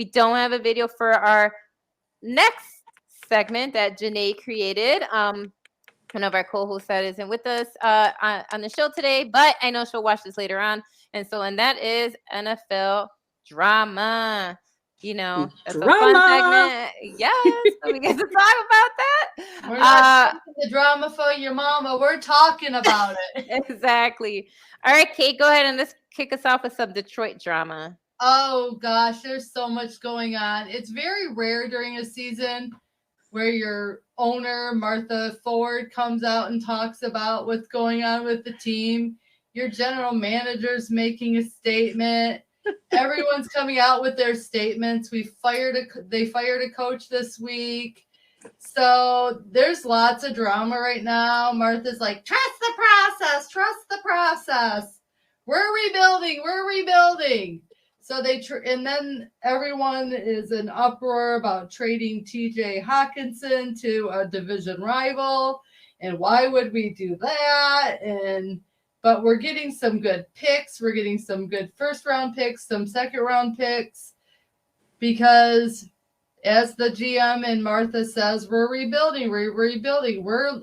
We don't have a video for our next segment that Janae created. One of our co-hosts that isn't with us on the show today, but I know she'll watch this later on. And that is NFL drama. That's drama. A fun segment. Yes, so we get to talk about that. We're not the drama for your mama. We're talking about it. Exactly. All right, Kate, go ahead and let's kick us off with some Detroit drama. Oh, gosh, there's so much going on. It's very rare during a season where your owner, Martha Ford, comes out and talks about what's going on with the team. Your general manager's making a statement. Everyone's coming out with their statements. They fired a coach this week. So there's lots of drama right now. Martha's like, trust the process. Trust the process. We're rebuilding. So and then everyone is in uproar about trading TJ Hawkinson to a division rival. And why would we do that? But we're getting some good picks. We're getting some good first-round picks, some second-round picks, because as the GM and Martha says, we're rebuilding. We're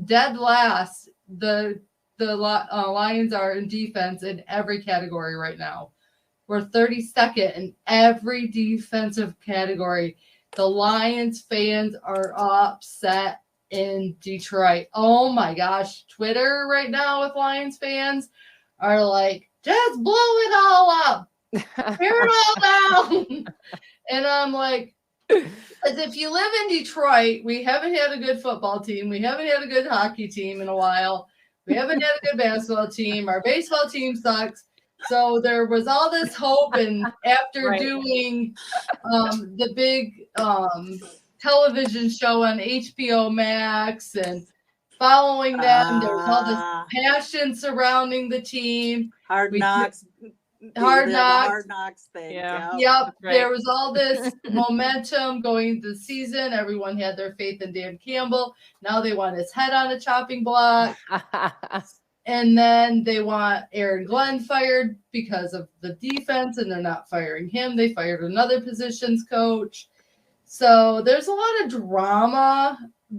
dead last. The Lions are in defense in every category right now. We're 32nd in every defensive category. The Lions fans are upset in Detroit. Oh my gosh. Twitter right now with Lions fans are like, just blow it all up. Tear it all down. And I'm like, as if you live in Detroit, we haven't had a good football team. We haven't had a good hockey team in a while. We haven't had a good basketball team. Our baseball team sucks. So there was all this hope, and after doing the big television show on HBO Max and following them, there was all this passion surrounding the team. Hard knocks thing. Yeah. Yep. Right. There was all this momentum going into the season. Everyone had their faith in Dan Campbell. Now they want his head on a chopping block. And then they want Aaron Glenn fired because of the defense, and they're not firing him. They fired another positions coach. So there's a lot of drama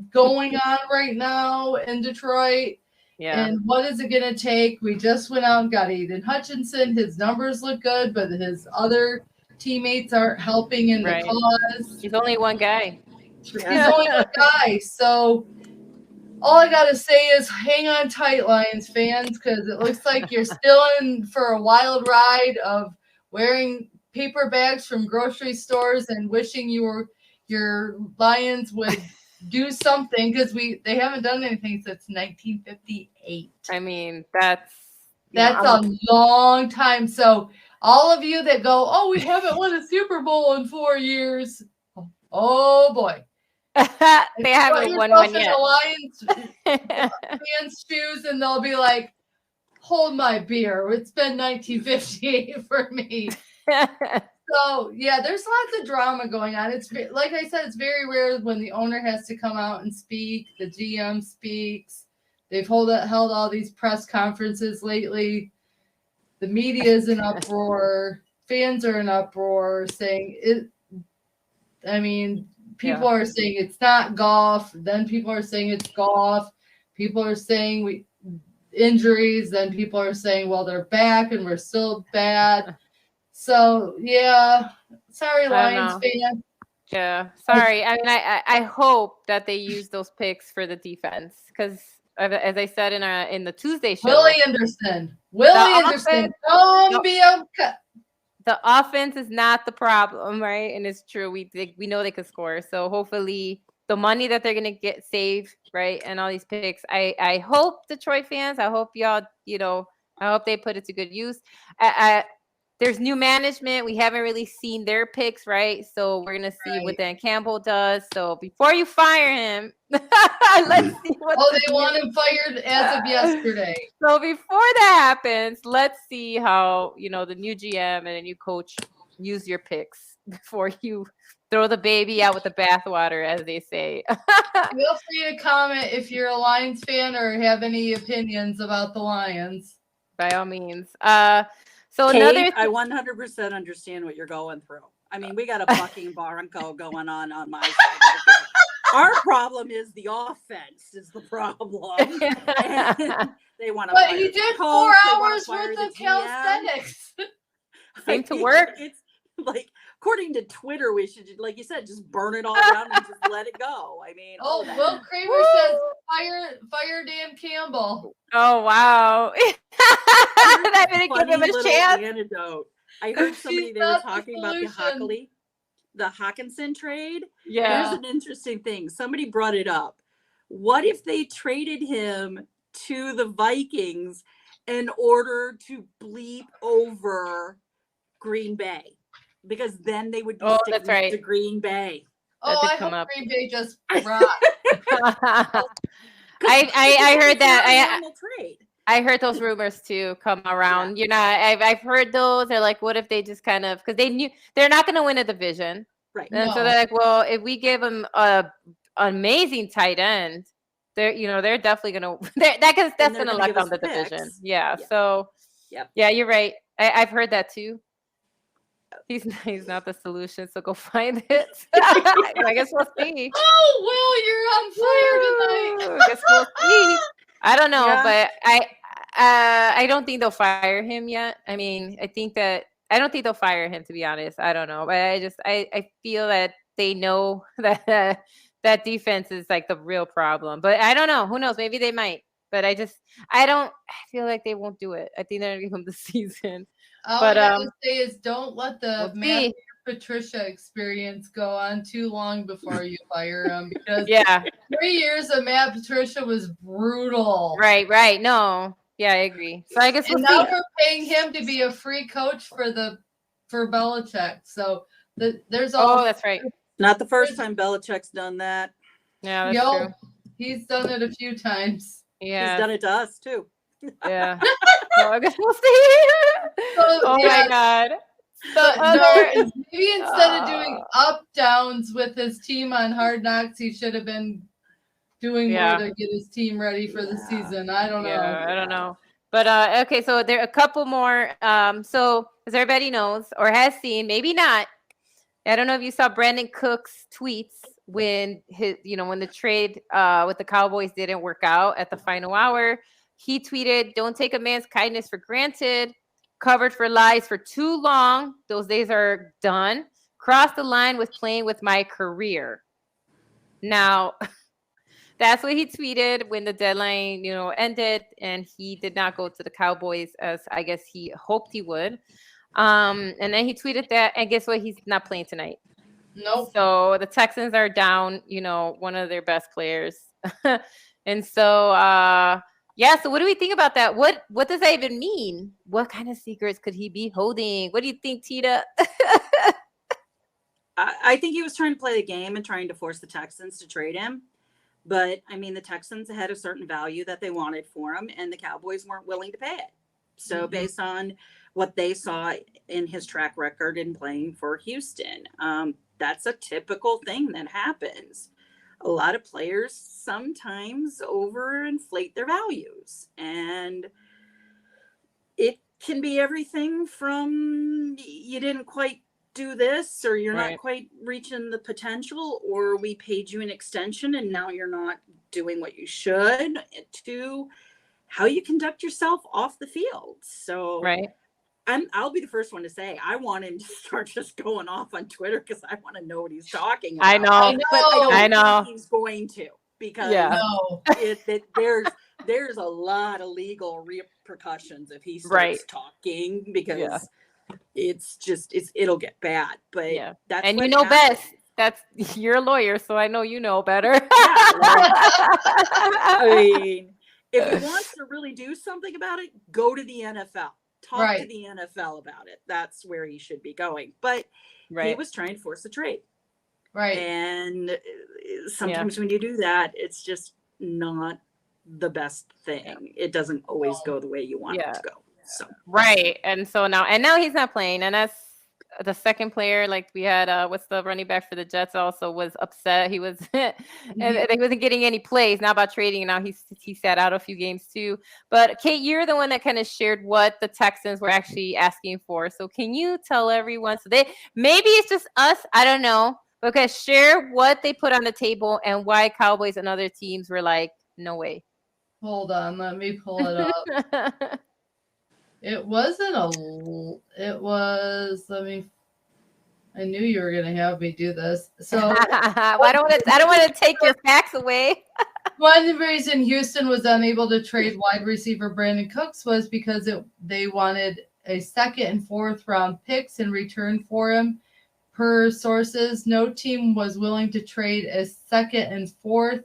going on right now in Detroit. Yeah. And what is it going to take? We just went out and got Aiden Hutchinson. His numbers look good, but his other teammates aren't helping in the cause. He's only one guy. He's only one guy. So all I got to say is hang on tight, Lions fans, because it looks like you're still in for a wild ride of wearing paper bags from grocery stores and wishing your Lions would do something, because they haven't done anything since 1958. I mean, that's a long time. So all of you that go, oh, we haven't won a Super Bowl in 4 years. Oh boy. They haven't won one yet. Lions fans' shoes, and they'll be like, hold my beer. It's been 1958 for me. So, yeah, there's lots of drama going on. It's like I said, it's very rare when the owner has to come out and speak. The GM speaks. They've held all these press conferences lately. The media is in uproar. Fans are in uproar saying it. I mean, people are saying it's not golf. Then people are saying it's golf. People are saying injuries. Then people are saying, well, they're back and we're still bad. So, yeah, sorry, Lions fan. Yeah, sorry. I mean, I hope that they use those picks for the defense, because as I said in the Tuesday show, Willie Anderson, don't be a cut. The offense is not the problem, right? And it's true. We know they could score. So hopefully the money that they're gonna get saved, right, and all these picks. I hope Detroit fans. I hope y'all. I hope they put it to good use. There's new management. We haven't really seen their picks, right? So we're going to see what Dan Campbell does. So before you fire him, let's see what they want him fired as of yesterday. So before that happens, let's see how, the new GM and a new coach use your picks before you throw the baby out with the bathwater, as they say. Feel free to comment if you're a Lions fan or have any opinions about the Lions. By all means. So Kate, I 100% understand what you're going through. I mean, we got a bucking Bronco going on my side. Of the field. Our problem is the offense is the problem. And they want to. But he did 4 hours worth of calisthenics. Seemed to work. It's like, according to Twitter, we should, like you said, just burn it all down and just let it go. I mean, Will Kramer says fire Dan Campbell. Oh wow! I didn't give him a chance. Antidote. I heard somebody they were talking about the Hawkinson trade. Yeah. Here's an interesting thing. Somebody brought it up. What if they traded him to the Vikings in order to bleep over Green Bay? Because then they would be sticking to Green Bay. I hope Green Bay just rock. I heard that. Trade. I heard those rumors too come around. Yeah. You know, I've heard those. They're like, what if they just kind of, because they knew they're not going to win a division, right? And so they're like, well, if we give them an amazing tight end, they're definitely going to. That's going to lock down the division. Yeah. So, yeah, you're right. I've heard that too. He's not the solution, so go find it. I guess we'll see. Oh, Will, you're on fire tonight. I guess we'll see. I don't know, but I don't think they'll fire him yet. I mean, I don't think they'll fire him, to be honest. I don't know, but I feel that they know that that defense is like the real problem. But I don't know. Who knows? Maybe they might. But I feel like they won't do it. I think they're gonna give him the season. All I gotta say is don't let the Matthew Patricia experience go on too long before you fire him, because 3 years of Matt Patricia was brutal. Right. No. Yeah, I agree. So I guess now we're paying him to be a free coach for Belichick. So there's all. Oh, that's right. Not the first time Belichick's done that. Yeah, that's true. He's done it a few times. Yeah, he's done it to us too. Yeah. So I guess we'll see. My God. Maybe instead of doing up downs with his team on Hard Knocks, he should have been doing more to get his team ready for the season. I don't know. I don't know. But okay, so there are a couple more. So as everybody knows or has seen, maybe not. I don't know if you saw Brandon Cook's tweets when when the trade with the Cowboys didn't work out at the final hour. He tweeted, "Don't take a man's kindness for granted. Covered for lies for too long. Those days are done. Crossed the line with playing with my career." Now, that's what he tweeted when the deadline, ended, and he did not go to the Cowboys as I guess he hoped he would. And then he tweeted that, and guess what? He's not playing tonight. Nope. So the Texans are down, one of their best players. And so, so what do we think about that? What does that even mean? What kind of secrets could he be holding? What do you think, Tita? I think he was trying to play the game and trying to force the Texans to trade him. But, I mean, the Texans had a certain value that they wanted for him, and the Cowboys weren't willing to pay it. So based on what they saw in his track record in playing for Houston, that's a typical thing that happens. A lot of players sometimes overinflate their values, and it can be everything from you didn't quite do this, or you're not quite reaching the potential, or we paid you an extension and now you're not doing what you should, to how you conduct yourself off the field. So I'll be the first one to say I want him to start just going off on Twitter, because I want to know what he's talking about. I know. But I don't think he's going to, because there's a lot of legal repercussions if he starts talking, because it'll get bad. But that's, and best. That's, you're a lawyer, so I know you know better. I mean, if he wants to really do something about it, go to the NFL. Talk to the NFL about it. That's where he should be going. But he was trying to force a trade. Right. And sometimes when you do that, it's just not the best thing. It doesn't always go the way you want it to go. So and so now he's not playing, and that's the second player, like we had, what's the running back for the Jets, also was upset. He was, and he wasn't getting any plays. Now about trading, now he sat out a few games too. But Kate, you're the one that kind of shared what the Texans were actually asking for. So can you tell everyone? So maybe it's just us. I don't know. Okay, share what they put on the table and why Cowboys and other teams were like, no way. Hold on, let me pull it up. It wasn't it was, I knew you were going to have me do this. So well, I don't want to take your facts away. One reason Houston was unable to trade wide receiver Brandon Cooks was because they wanted a second and fourth round picks in return for him. Per sources, no team was willing to trade a second and fourth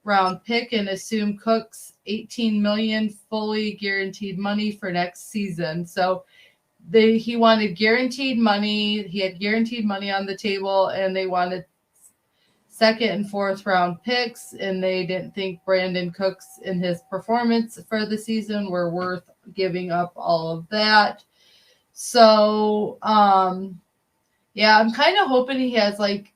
round pick and assume Cooks $18 million fully guaranteed money for next season. So he wanted guaranteed money. He had guaranteed money on the table, and they wanted second and fourth round picks, and they didn't think Brandon Cooks and his performance for the season were worth giving up all of that. So, yeah, I'm kind of hoping he has like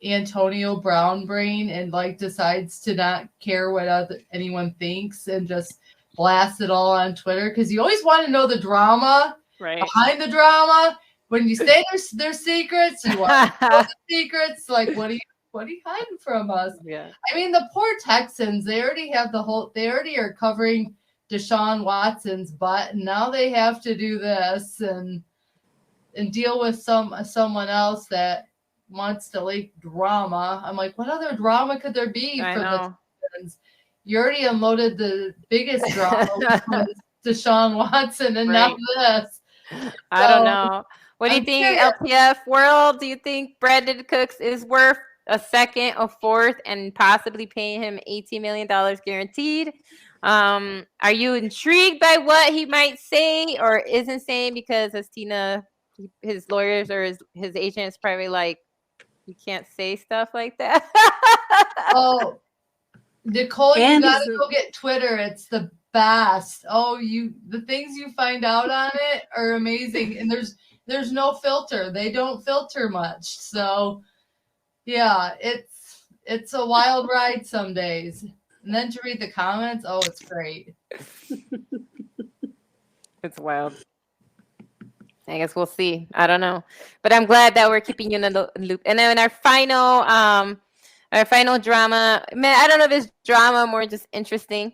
Antonio Brown brain and like decides to not care what anyone thinks and just blast it all on Twitter, because you always want to know the drama behind the drama. When you say there's secrets, you want to know the secrets. Like, what are you hiding from us? Yeah. I mean, the poor Texans, they already are covering Deshaun Watson's butt, and now they have to do this and deal with someone else that wants to leak drama. I'm like, what other drama could there be for the Texans? You already unloaded the biggest drama with Deshaun Watson, and now this. I don't know. What do you think, LTF world? Do you think Brandon Cooks is worth a second, a fourth, and possibly paying him $18 million guaranteed? Are you intrigued by what he might say or isn't saying? Because as Tina, his lawyers or his agent is probably like, you can't say stuff like that. Oh, Nicole, you gotta go get Twitter. It's the best. Oh, the things you find out on it are amazing, and there's no filter. They don't filter much. So yeah, it's a wild ride some days. And then to read the comments, oh, it's great. It's wild. I guess we'll see. I don't know, but I'm glad that we're keeping you in the loop. And then our final drama. Man, I don't know if it's drama, more just interesting.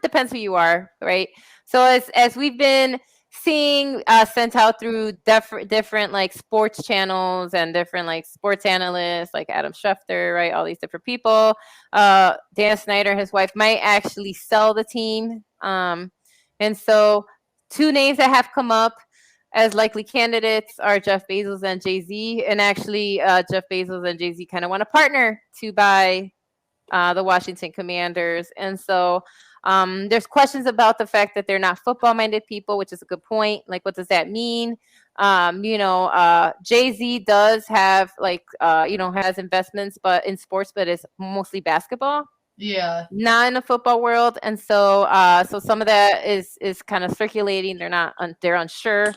Depends who you are, right? So as we've been seeing sent out through different like sports channels and different like sports analysts like Adam Schefter, right? All these different people. Dan Snyder, his wife, might actually sell the team. And so 2 names that have come up as likely candidates are Jeff Bezos and Jay-Z. And actually, Jeff Bezos and Jay-Z kind of want to partner to buy the Washington Commanders. And so there's questions about the fact that they're not football-minded people, which is a good point. Like, what does that mean? Jay-Z does have has investments, but in sports, but it's mostly basketball. Yeah. Not in the football world. And so so some of that is kind of circulating. They're unsure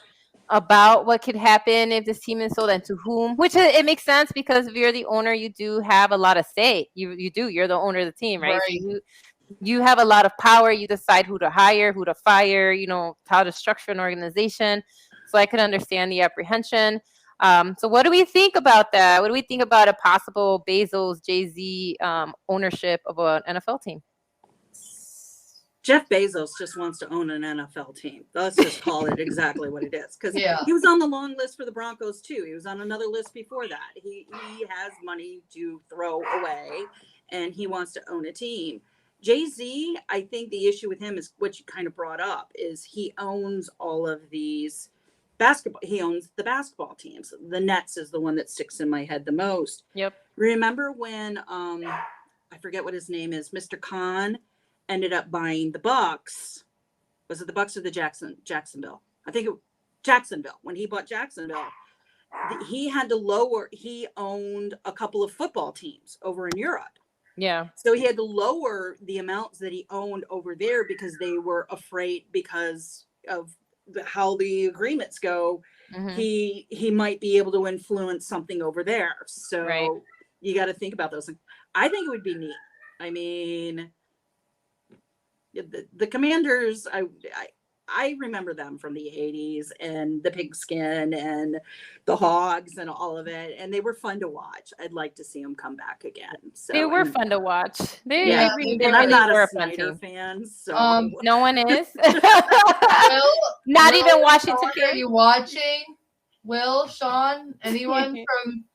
about what could happen if this team is sold and to whom, which it makes sense because if you're the owner, you do have a lot of say. You're the owner of the team, right? So you have a lot of power. You decide who to hire, who to fire, how to structure an organization. So I can understand the apprehension. So what do we think about that? What do we think about a possible Bezos, Jay-Z ownership of an NFL team? Jeff Bezos just wants to own an NFL team. Let's just call it exactly what it is. Because he was on the long list for the Broncos too. He was on another list before that. He has money to throw away, and he wants to own a team. Jay-Z, I think the issue with him is what you kind of brought up, is he owns all of these basketball. He owns the basketball teams. The Nets is the one that sticks in my head the most. Yep. Remember when, I forget what his name is, Mr. Khan ended up buying the Bucks. Was it the Bucks or the Jacksonville? I think Jacksonville. When he bought Jacksonville, he owned a couple of football teams over in Europe. Yeah. So he had to lower the amounts that he owned over there because they were afraid because of how the agreements go Mhm. he might be able to influence something over there. So Right. you got to think about those things. I think it would be neat. I mean, the Commanders, I remember them from the 80s and the pigskin and the hogs and all of it. And they were fun to watch. I'd like to see them come back again. So They were and, fun to watch. They, yeah, they, re- they they and I'm really not were a a fun Snyder team. fan, so No one is. Will, Not Will, even Washington Sean, are fans? you watching? Will, Sean, anyone from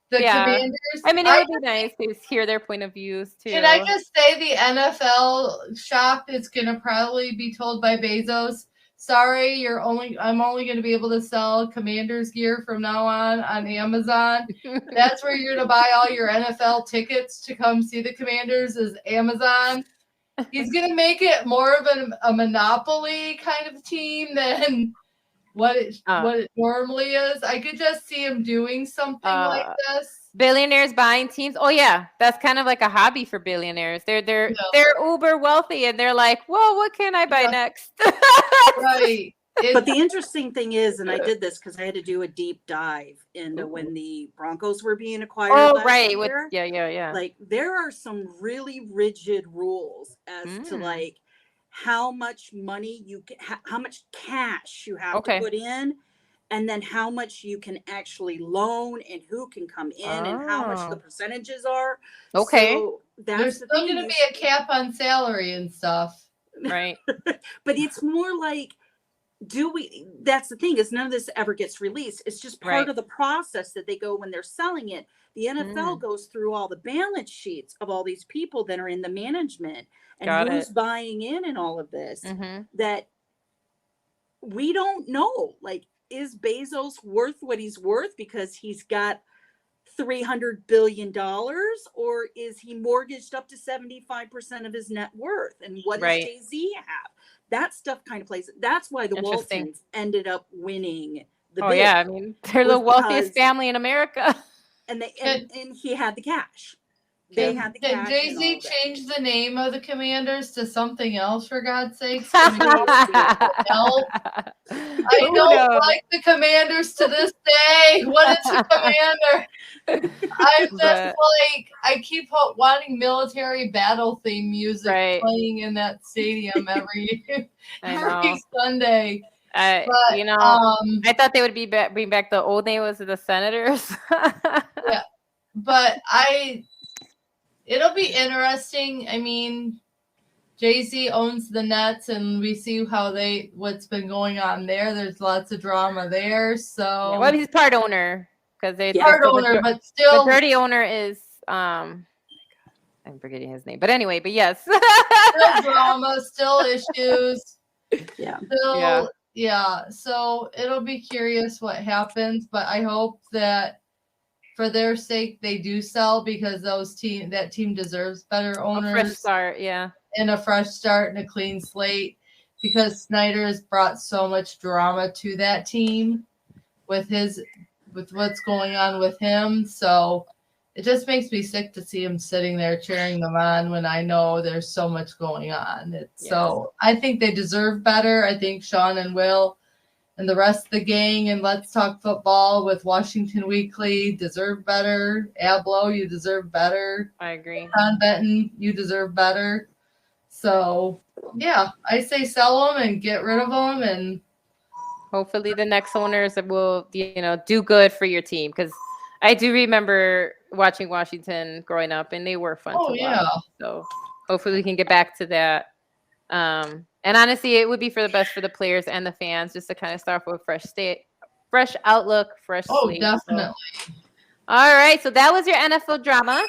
the Yeah. Commanders? I mean, it would be nice to hear their point of views too. Can I just say the NFL shop is gonna probably be told by Bezos, sorry, I'm only gonna be able to sell Commanders gear from now on Amazon. That's where you're gonna buy all your NFL tickets to come see the Commanders is Amazon. He's gonna make it more of a monopoly kind of team than what it normally is. I could just see him doing something like this. Billionaires buying teams. Oh yeah, that's kind of like a hobby for billionaires. They're uber wealthy and they're like, well, what can I buy next? Right. But the interesting thing is, and I did this because I had to do a deep dive into when the Broncos were being acquired. Right. Year. Yeah. Like there are some really rigid rules as to like how much money you can, how much cash you have to put in, and then how much you can actually loan and who can come in and how much the percentages are. Okay. So that's There's the still thing. going to be a cap on salary and stuff. Right. But it's more like, that's the thing, is none of this ever gets released. It's just part of the process that they go when they're selling it. The NFL goes through all the balance sheets of all these people that are in the management and who's buying in and all of this that we don't know. Like, is Bezos worth what he's worth because he's got $300 billion, or is he mortgaged up to 75% of his net worth? And what does Jay-Z have? That stuff kind of plays. That's why the Waltons ended up winning the bid. Yeah, I mean, they're the wealthiest family in America. And he had the cash. They had the cash. Did Jay-Z change the name of the Commanders to something else, for God's sakes? I don't like the Commanders to this day. What is a commander? I'm just like, I keep wanting military battle theme music playing in that stadium every Sunday. But, I thought they would bring back the old name was the Senators. Yeah, but it'll be interesting. I mean, Jay-Z owns the Nets, and we see what's been going on there. There's lots of drama there. So, well, he's part owner because part owner, but still, majority owner is I'm forgetting his name, but anyway, but yes, still drama, still issues. Yeah. So it'll be curious what happens, but I hope that for their sake they do sell, because that team deserves better owners. A fresh start, and a fresh start and a clean slate, because Snyder has brought so much drama to that team with what's going on with him. So it just makes me sick to see him sitting there cheering them on when I know there's so much going on. So I think they deserve better. I think Sean and Will and the rest of the gang and Let's Talk Football with Washington Weekly deserve better. Ablo, you deserve better. I agree. Con Benton, you deserve better. So, yeah, I say sell them and get rid of them, and hopefully the next owners will, do good for your team, because I do remember watching Washington growing up, and they were fun to watch. So hopefully we can get back to that. And honestly, it would be for the best for the players and the fans, just to kind of start with a fresh outlook, fresh slate. Definitely. So. All right, so that was your NFL drama.